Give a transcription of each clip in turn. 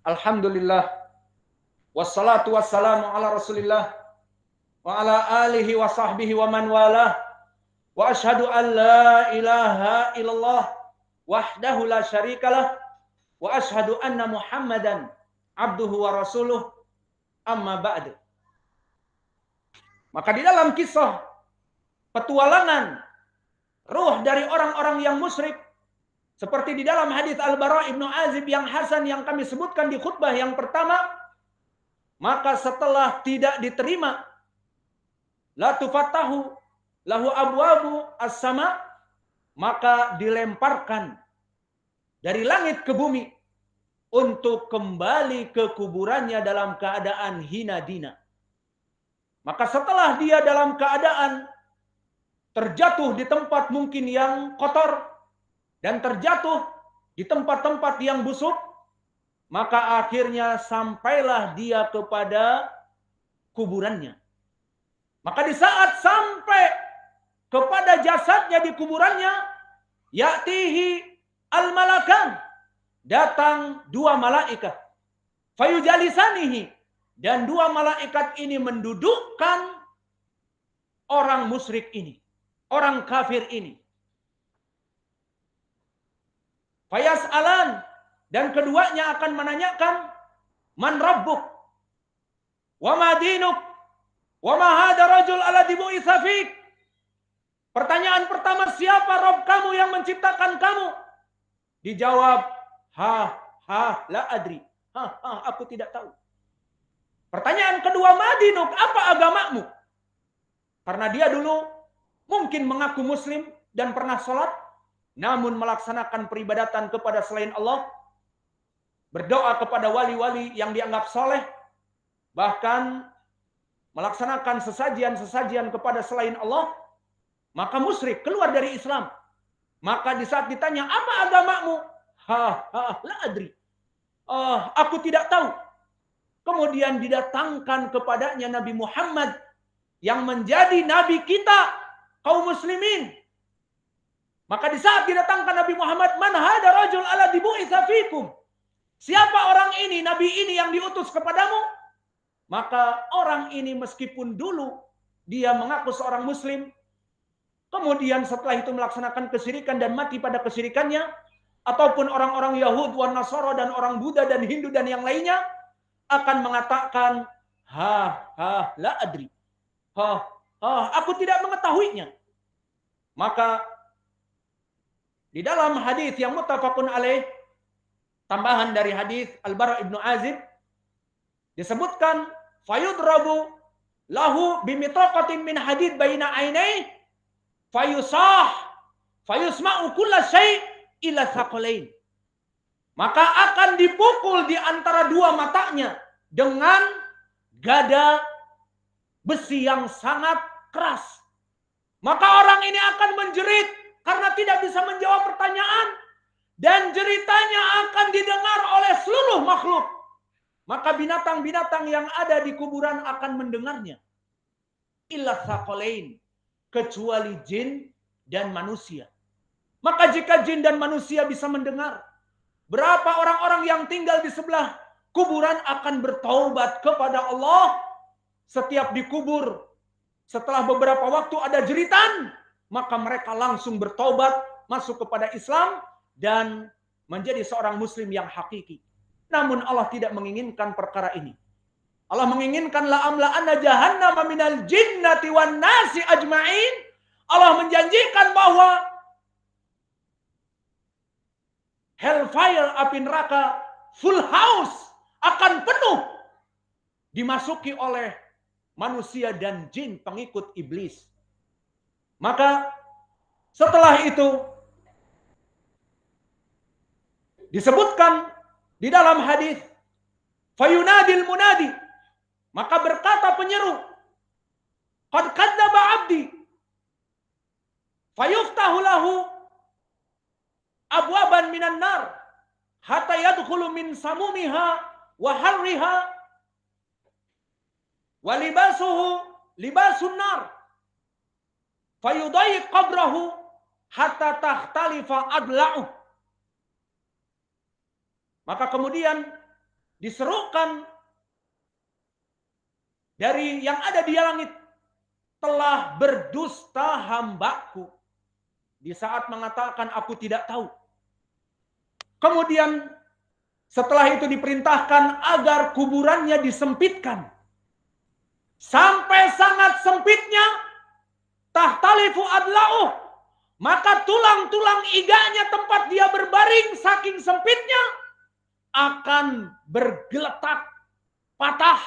Alhamdulillah. Wassalatu wassalamu ala Rasulillah wa ala alihi wa sahbihi wa man walah. Wa ashhadu an la ilaha illallah wahdahu la syarikalah wa ashhadu anna Muhammadan abduhu wa rasuluh. Amma ba'du. Maka di dalam kisah petualangan ruh dari orang-orang yang musyrik, seperti di dalam hadis Al-Bara ibnu Azib yang hasan yang kami sebutkan di khutbah yang pertama, maka setelah tidak diterima, la tufattahu lahu abwabu as-sama, maka dilemparkan dari langit ke bumi untuk kembali ke kuburannya dalam keadaan hina dina. Maka setelah dia dalam keadaan terjatuh di tempat mungkin yang kotor dan terjatuh di tempat-tempat yang busuk, maka akhirnya sampailah dia kepada kuburannya. Maka di saat sampai kepada jasadnya di kuburannya, ya'tihi al-malakan, datang dua malaikat, fayujalisanihi, dan dua malaikat ini mendudukkan orang musyrik ini, orang kafir ini. Fayas'alan, dan keduanya akan menanyakan, man rabbuk wa ma dinuk wa ma hadha rajul alladhi bu'itsa fik. Pertanyaan pertama, siapa Rabb kamu yang menciptakan kamu? Dijawab, la adri. Aku tidak tahu. Pertanyaan kedua, ma dinuk, apa agamamu? Karena dia dulu mungkin mengaku muslim dan pernah sholat, namun melaksanakan peribadatan kepada selain Allah, berdoa kepada wali-wali yang dianggap soleh, bahkan melaksanakan sesajian-sesajian kepada selain Allah, maka musyrik, keluar dari Islam. Maka di saat ditanya, apa agamamu? La adri. Aku tidak tahu. Kemudian didatangkan kepadanya Nabi Muhammad yang menjadi nabi kita, kaum muslimin. Maka di saat didatangkan Nabi Muhammad, man hada rajul alladhi bu'itsa fikum. Siapa orang ini, nabi ini yang diutus kepadamu? Maka orang ini meskipun dulu dia mengaku seorang muslim, kemudian setelah itu melaksanakan kesyirikan dan mati pada kesyirikannya, ataupun orang-orang Yahud, wan Nasara, dan orang Buddha dan Hindu dan yang lainnya, akan mengatakan, la adri. Aku tidak mengetahuinya. Maka di dalam hadis yang muttafaqun alaih, tambahan dari hadis Al-Bara ibnu Azib, disebutkan, fayudrabu lahu bimitaqatin min hadid baina ainai, fayusah, fayusma'u kulla syai' ila thaqalain. Maka akan dipukul di antara dua matanya dengan gada besi yang sangat keras. Maka orang ini akan menjerit karena tidak bisa menjawab pertanyaan, dan jeritanya akan didengar oleh seluruh makhluk. Maka binatang-binatang yang ada di kuburan akan mendengarnya. Illa thaqalain, kecuali jin dan manusia. Maka jika jin dan manusia bisa mendengar, berapa orang-orang yang tinggal di sebelah kuburan akan bertaubat kepada Allah. Setiap dikubur, setelah beberapa waktu ada jeritan, maka mereka langsung bertaubat, masuk kepada Islam, dan menjadi seorang muslim yang hakiki. Namun Allah tidak menginginkan perkara ini. Allah menginginkan la'amla'anna jahannama minal jinnati wan nasi ajma'in. Allah menjanjikan bahwa hellfire, api neraka, full house, akan penuh dimasuki oleh manusia dan jin pengikut iblis. Maka setelah itu disebutkan di dalam hadis, fayunadil munadi, maka berkata penyeru, qad kadzdzaba abdi, fayuftahu lahu abwaban minan nar hatta yadkhulu min samumiha wa harriha wa libasuhu libasun nar fayudayyiq qabrahu hatta takhtalifa adla'uh. Maka kemudian diserukan dari yang ada di langit, telah berdusta hambaku. Di saat mengatakan aku tidak tahu. Kemudian setelah itu diperintahkan agar kuburannya disempitkan. Sampai sangat sempitnya, tahtalifu adla'uh. Maka tulang-tulang iganya tempat dia berbaring saking sempitnya akan bergeletak, patah.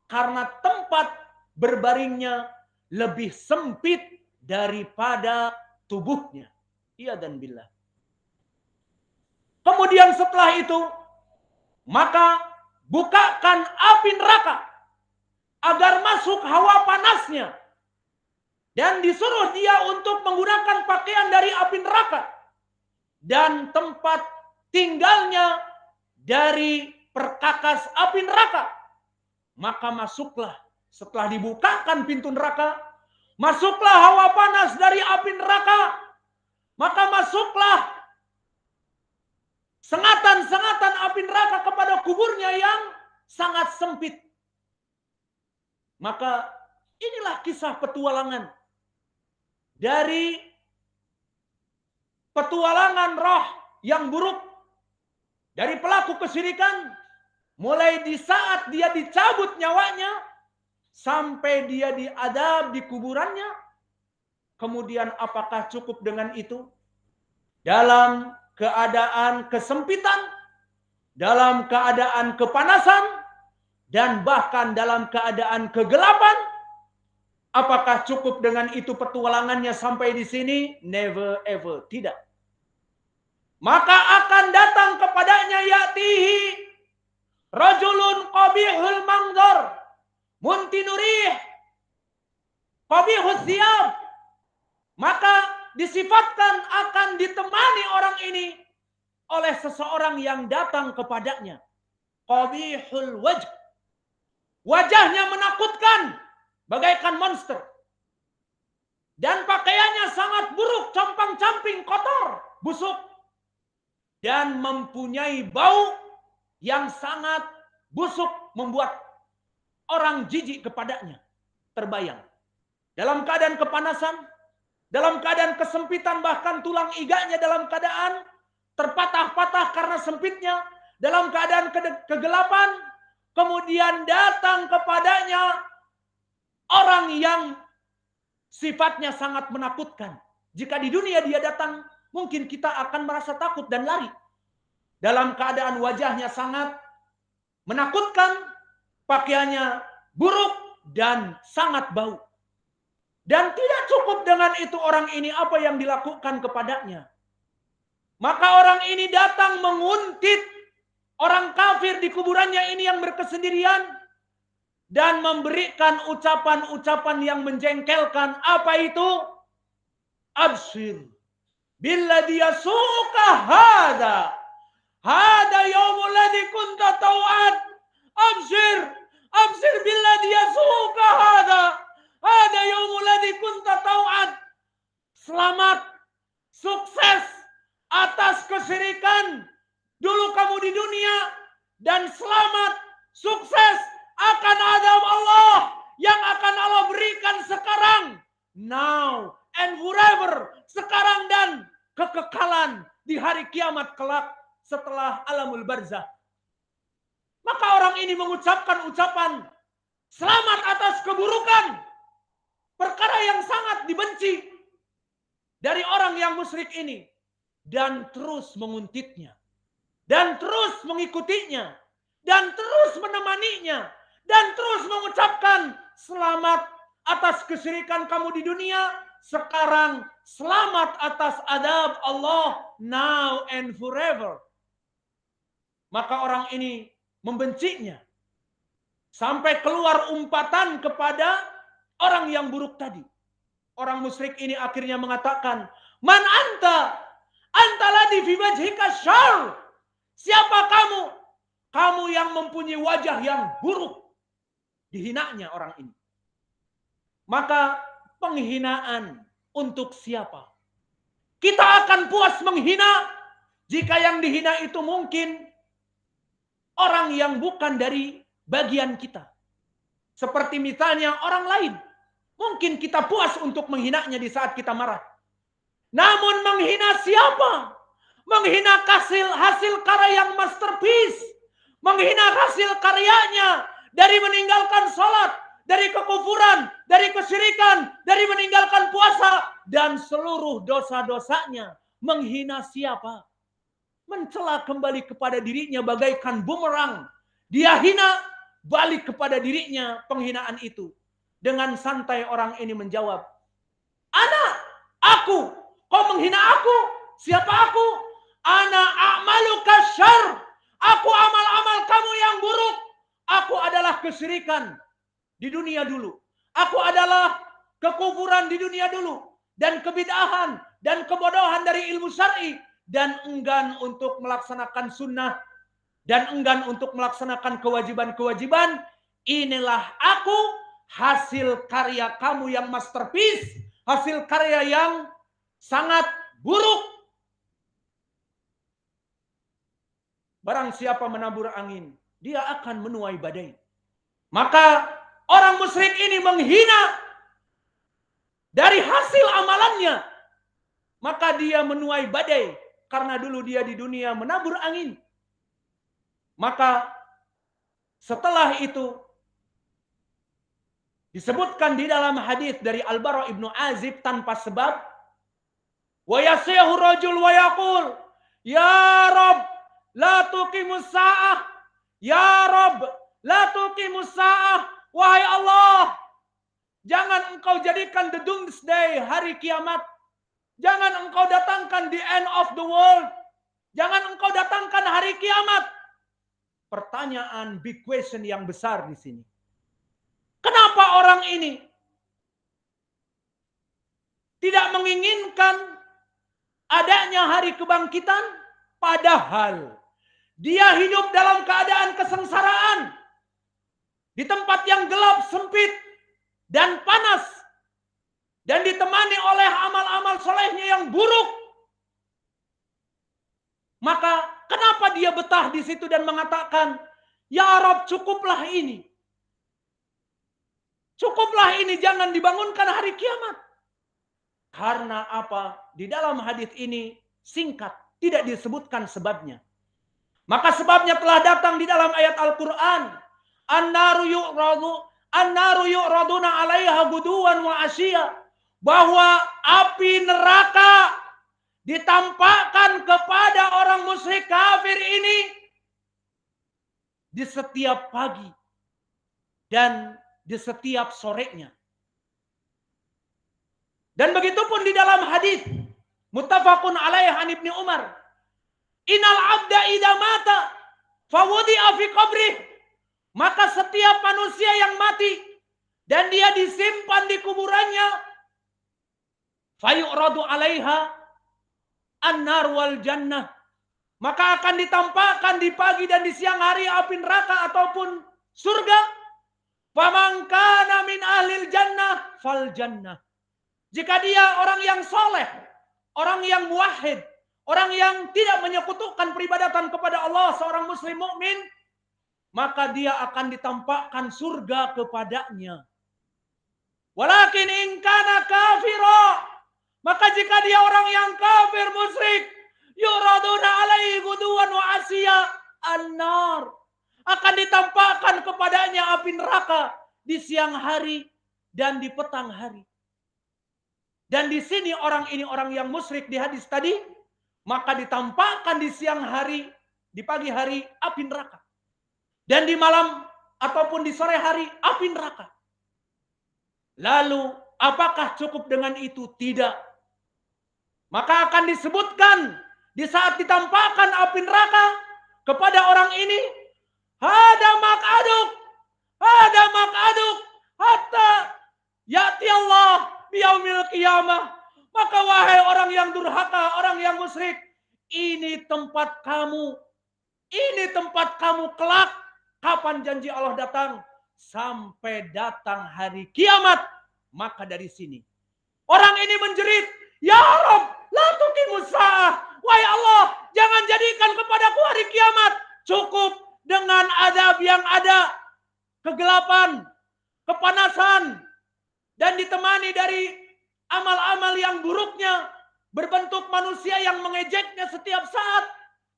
Karena tempat berbaringnya lebih sempit daripada tubuhnya. Iya dan billah. Kemudian setelah itu, maka bukakan api neraka agar masuk hawa panasnya. Dan disuruh dia untuk menggunakan pakaian dari api neraka. Dan tempat tinggalnya dari perkakas api neraka. Maka masuklah, setelah dibukakan pintu neraka, masuklah hawa panas dari api neraka. Maka masuklah sengatan-sengatan api neraka kepada kuburnya yang sangat sempit. Maka inilah kisah petualangan dari petualangan roh yang buruk dari pelaku kesyirikan, mulai di saat dia dicabut nyawanya sampai dia diadab di kuburannya. Kemudian apakah cukup dengan itu? Dalam keadaan kesempitan, dalam keadaan kepanasan, dan bahkan dalam keadaan kegelapan. Apakah cukup dengan itu petualangannya sampai di sini? Never ever, tidak. Maka akan datang kepadanya ya'tihi rajulun qabihul mangdar muntinurih qabihus thiyab. Maka disifatkan akan ditemani orang ini oleh seseorang yang datang kepadanya. Qabihul wajh. Wajahnya menakutkan, bagaikan monster. Dan pakaiannya sangat buruk, compang-camping, kotor, busuk. Dan mempunyai bau yang sangat busuk, membuat orang jijik kepadanya. Terbayang. Dalam keadaan kepanasan, dalam keadaan kesempitan, bahkan tulang iganya dalam keadaan terpatah-patah karena sempitnya, dalam keadaan kegelapan, kemudian datang kepadanya orang yang sifatnya sangat menakutkan. Jika di dunia dia datang, mungkin kita akan merasa takut dan lari. Dalam keadaan wajahnya sangat menakutkan, pakaiannya buruk dan sangat bau. Dan tidak cukup dengan itu orang ini, apa yang dilakukan kepadanya. Maka orang ini datang menguntit orang kafir di kuburannya ini yang berkesendirian. Dan memberikan ucapan-ucapan yang menjengkelkan. Apa itu? Abshir billadhi yasuka hada. Hada yaumul ladzi kunta tau'ad. Abshir. Abshir billadhi yasuka hada. Hada yaumul ladzi kunta tau'ad. Selamat, sukses atas kesyirikan dulu kamu di dunia, dan selamat, sukses akan azab Allah yang akan Allah berikan sekarang, now and forever, sekarang dan kekekalan di hari kiamat kelak setelah alamul barzah. Maka orang ini mengucapkan ucapan selamat atas keburukan, perkara yang sangat dibenci dari orang yang musyrik ini, dan terus menguntitnya, dan terus mengikutinya, dan terus menemaninya, dan terus mengucapkan selamat atas kesyirikan kamu di dunia, sekarang selamat atas adab Allah now and forever. Maka orang ini membencinya sampai keluar umpatan kepada orang yang buruk tadi. Orang musyrik ini akhirnya mengatakan, "Man anta? Anta ladzi fi wajhika syarr." Siapa kamu? Kamu yang mempunyai wajah yang buruk. Dihinanya orang ini. Maka penghinaan untuk siapa? Kita akan puas menghina jika yang dihina itu mungkin orang yang bukan dari bagian kita. Seperti misalnya orang lain. Mungkin kita puas untuk menghinanya di saat kita marah. Namun menghina siapa? Menghina hasil karya yang masterpiece. Menghina hasil karyanya dari meninggalkan salat, dari kekufuran, dari kesyirikan, dari meninggalkan puasa, dan seluruh dosa-dosanya. Menghina siapa? Mencela kembali kepada dirinya bagaikan bumerang. Dia hina, balik kepada dirinya penghinaan itu. Dengan santai orang ini menjawab, "Ana, aku, kau menghina aku? Siapa aku? Ana a'maluka syarr. Aku amal-amal kamu yang buruk. Aku adalah kesyirikan di dunia dulu. Aku adalah kekufuran di dunia dulu. Dan kebid'ahan dan kebodohan dari ilmu syar'i. Dan enggan untuk melaksanakan sunnah. Dan enggan untuk melaksanakan kewajiban-kewajiban. Inilah aku, hasil karya kamu yang masterpiece. Hasil karya yang sangat buruk. Barang siapa menabur angin, dia akan menuai badai." Maka orang musyrik ini menghina dari hasil amalannya. Maka dia menuai badai. Karena dulu dia di dunia menabur angin. Maka setelah itu disebutkan di dalam hadis dari Al-Bara ibnu Azib tanpa sebab, wa yasihu rajul wa yaqul, "Ya Rabb, la tuqimus sa'ah. Ya Rabb, la tuqimus sa'ah." Wahai Allah, jangan engkau jadikan the doomsday, hari kiamat. Jangan engkau datangkan the end of the world. Jangan engkau datangkan hari kiamat. Pertanyaan big question yang besar di sini. Kenapa orang ini tidak menginginkan adanya hari kebangkitan? Padahal dia hidup dalam keadaan kesengsaraan. Di tempat yang gelap, sempit, dan panas. Dan ditemani oleh amal-amal solehnya yang buruk. Maka kenapa dia betah di situ dan mengatakan, "Ya Rabb, cukuplah ini. Cukuplah ini, jangan dibangunkan hari kiamat." Karena apa? Di dalam hadis ini singkat, tidak disebutkan sebabnya. Maka sebabnya telah datang di dalam ayat Al-Quran. An-naru yu'raduna 'alaiha guduwan wa asyiya. Bahwa api neraka ditampakkan kepada orang musyrik kafir ini di setiap pagi dan di setiap sorenya. Dan begitu pun di dalam hadis muttafaqun alaih an Ibnu Umar, "Innal 'abda idza mata fawudi'a fi qabrih." Maka setiap manusia yang mati dan dia disimpan di kuburannya, fayu'radu 'alaiha an-nar wal jannah. Maka akan ditampakkan di pagi dan di siang hari api neraka ataupun surga. Faman kana min ahlil jannah fal jannah. Jika dia orang yang soleh, orang yang muwahhid, orang yang tidak menyekutukan peribadatan kepada Allah, seorang muslim mukmin, maka dia akan ditampakkan surga kepadanya. Walakin in kana kafira, maka jika dia orang yang kafir musyrik, yuraduna alaihi guduwan wa asya an-nar, akan ditampakkan kepadanya api neraka di siang hari dan di petang hari. Dan di sini orang ini orang yang musyrik di hadis tadi, maka ditampakkan di siang hari, di pagi hari api neraka. Dan di malam ataupun di sore hari api neraka. Lalu apakah cukup dengan itu? Tidak. Maka akan disebutkan di saat ditampakkan api neraka kepada orang ini, hada maq'aduk hatta ya'ti Allah biyaumil qiyamah. Maka wahai orang yang durhaka, orang yang musyrik, ini tempat kamu kelak. Kapan janji Allah datang? Sampai datang hari kiamat. Maka dari sini orang ini menjerit, "Ya Rabb, la tuqimus sa'ah." Wahai Allah, jangan jadikan kepadaku hari kiamat. Cukup dengan dengan azab yang ada kegelapan, kepanasan, dan ditemani dari amal-amal yang buruknya, berbentuk manusia yang mengejeknya setiap saat,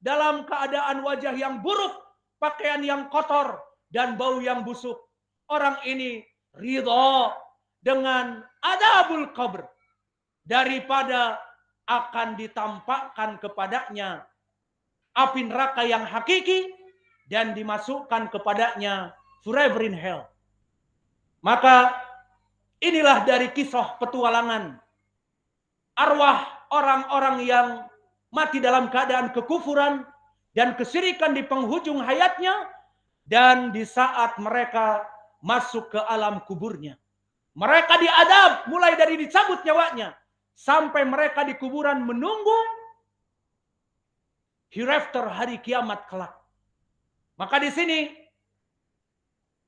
dalam keadaan wajah yang buruk, pakaian yang kotor, dan bau yang busuk. Orang ini ridha dengan adabul qabr, daripada akan ditampakkan kepadanya api neraka yang hakiki dan dimasukkan kepadanya forever in hell. Maka inilah dari kisah petualangan arwah orang-orang yang mati dalam keadaan kekufuran dan kesyirikan di penghujung hayatnya, dan di saat mereka masuk ke alam kuburnya. Mereka diadab mulai dari dicabut nyawanya sampai mereka di kuburan menunggu hereafter, hari kiamat kelak. Maka di sini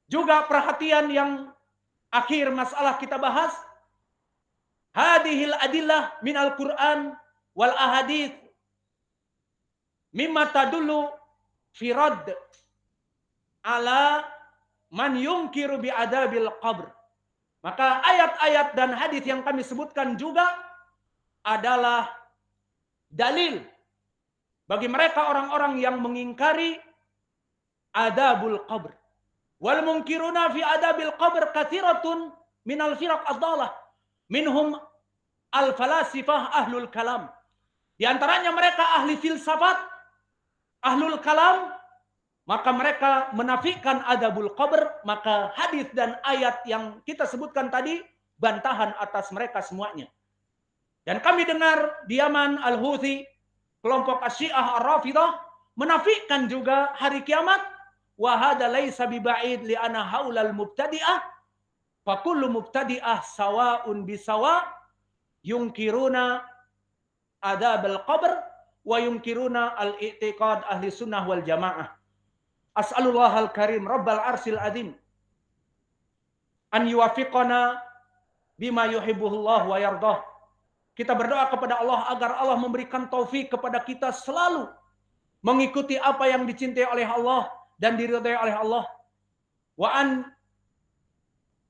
juga perhatian yang akhir masalah kita bahas, hadhil adillah minal Qur'an wal ahadits mimma tadullu fi radd ala man yunkiru bi adabil qabr. Maka ayat-ayat dan hadis yang kami sebutkan juga adalah dalil bagi mereka orang-orang yang mengingkari adabul qabr. Wal munkiruna fi adabil qabr katsiratun minal firaq ad-dalah. Minhum al-falasifah ahlul kalam. Di antaranya mereka ahli filsafat, ahlul kalam, maka mereka menafikan adabul qabr. Maka hadis dan ayat yang kita sebutkan tadi bantahan atas mereka semuanya. Dan kami dengar di Yaman Al-Houthi, kelompok Asyiah Ar-Rafidah, menafikan juga hari kiamat. Wa hadza laisa biba'id li ana haulal mubtadi'ah fa kullu mubtadi'ah sawa'un bisawa yunkiruna adabul qabr wa yunkiruna al-i'tiqad ahli sunnah wal jamaah. As'alullahal karim rabbal arsil azim an yuwafiqana bima yuhibbuhullah wa yardah. Kita berdoa kepada Allah agar Allah memberikan taufik kepada kita selalu mengikuti apa yang dicintai oleh Allah dan diridhai oleh Allah. Wa an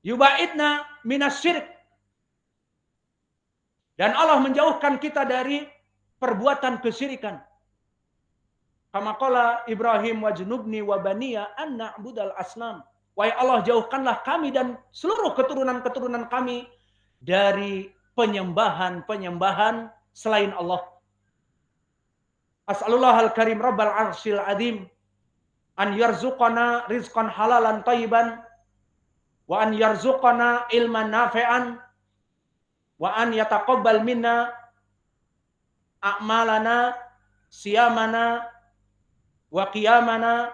yubaidna minasyirik. Dan Allah menjauhkan kita dari perbuatan kesyirikan. Kama qala Ibrahim wa junubni wa baniya an na'budal asnam. Wahai Allah, jauhkanlah kami dan seluruh keturunan-keturunan kami dari penyembahan-penyembahan selain Allah. As'alullahal karim rabbal arsyil azim an yarzuqana rizqan halalan thayyiban wa an yarzuqana ilman nafi'an wa an yataqabbal minna a'malana siyamana wa qiyamana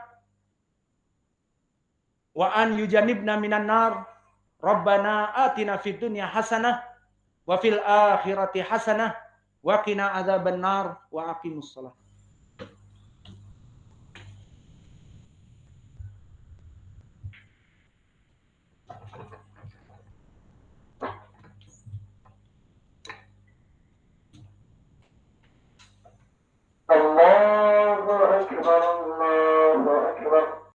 wa an yujanibna minan nar. Rabbana atina fid dunya hasanah wa fil akhirati hasanah wa qina adzaban nar wa aqimus shalah. Allahu akbar.